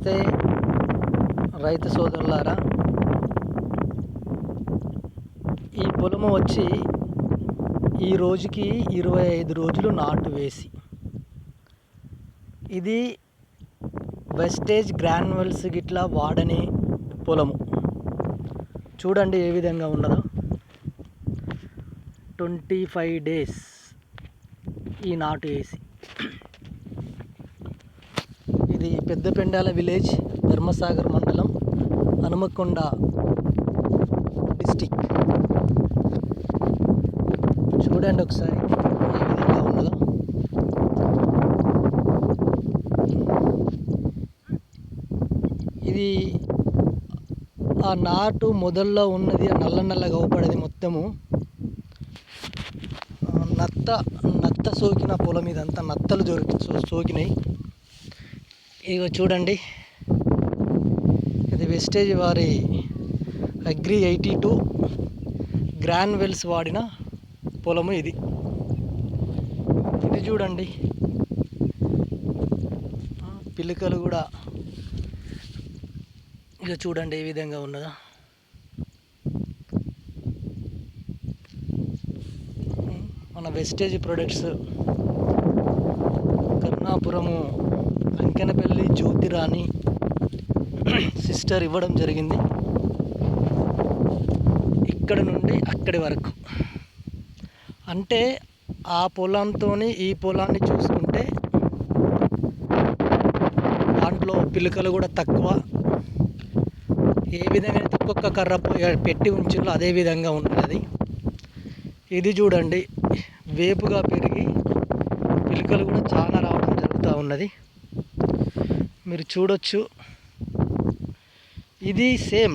నమస్తే రైతు సోదరులారా. ఈ పొలము వచ్చి ఈ రోజుకి 25 రోజులు నాటు వేసి, ఇది వెస్టేజ్ గ్రాన్యువల్స్ గిట్లా వాడని పొలము. చూడండి ఏ విధంగా ఉన్నదో. 25 డేస్ ఈ నాటు వేసి. ఇది పెద్దపెండాల విలేజ్, ధర్మసాగర్ మండలం, హనుమకొండ డిస్టిక్. చూడండి ఒకసారి ఏ విధంగా ఉన్నదో. ఇది ఆ నాటు మొదల్లో ఉన్నది, ఆ నల్లగా అవుపడేది మొత్తము నత్త సోకిన పొలం. ఇదంతా నత్తలు సోకినాయి. ఇగో చూడండి, ఇది వెస్టేజ్ వారి అగ్రి 82 గ్రాన్యువల్స్ వాడిన పొలము ఇది. ఇది చూడండి, పిల్లకలు కూడా ఇక చూడండి ఏ విధంగా ఉన్నదో. మన వెస్టేజ్ ప్రొడక్ట్స్ కరుణాపురము అంకెనపల్లి జ్యోతిరాణి సిస్టర్ ఇవ్వడం జరిగింది. ఇక్కడ నుండి అక్కడి వరకు, అంటే ఆ పొలంతో ఈ పొలాన్ని చూసుకుంటే దాంట్లో పిలుకలు కూడా తక్కువ. ఏ విధంగా అయితే ఒక్కొక్క కర్ర పెట్టి ఉంచిందో అదే విధంగా ఉన్నది. ఇది చూడండి, వేపుగా పెరిగి పిలుకలు కూడా చాలా రావడం జరుగుతూ ఉన్నది. మీరు చూడొచ్చు. ఇది సేమ్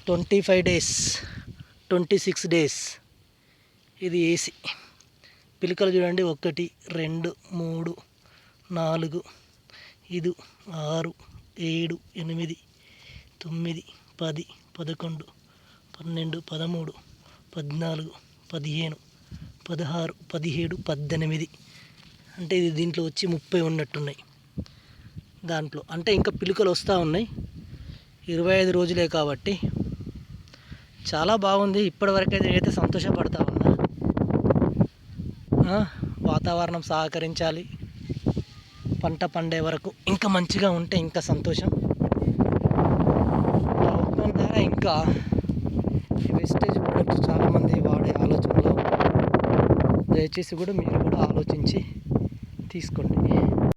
25 డేస్ 26 డేస్ ఇది వేసి. పిలుకలు చూడండి, 1 2 3 4 5 6 7 8 9 10 11 12 13 14 15 16 17 18. అంటే ఇది దీంట్లో వచ్చి 30 ఉన్నట్టున్నాయి దాంట్లో. అంటే ఇంకా పిలుకలు వస్తూ ఉన్నాయి. 25 రోజులే కాబట్టి చాలా బాగుంది. ఇప్పటివరకైతే నేనైతే సంతోషపడతా ఉన్నా. వాతావరణం సహకరించాలి, పంట పండే వరకు ఇంకా మంచిగా ఉంటే ఇంకా సంతోషం. ద్వారా ఇంకా వెస్టేజ్ ప్రొడక్ట్స్ చాలామంది వాడే ఆలోచనలో, దయచేసి కూడా మీరు కూడా ఆలోచించి తీసుకోండి.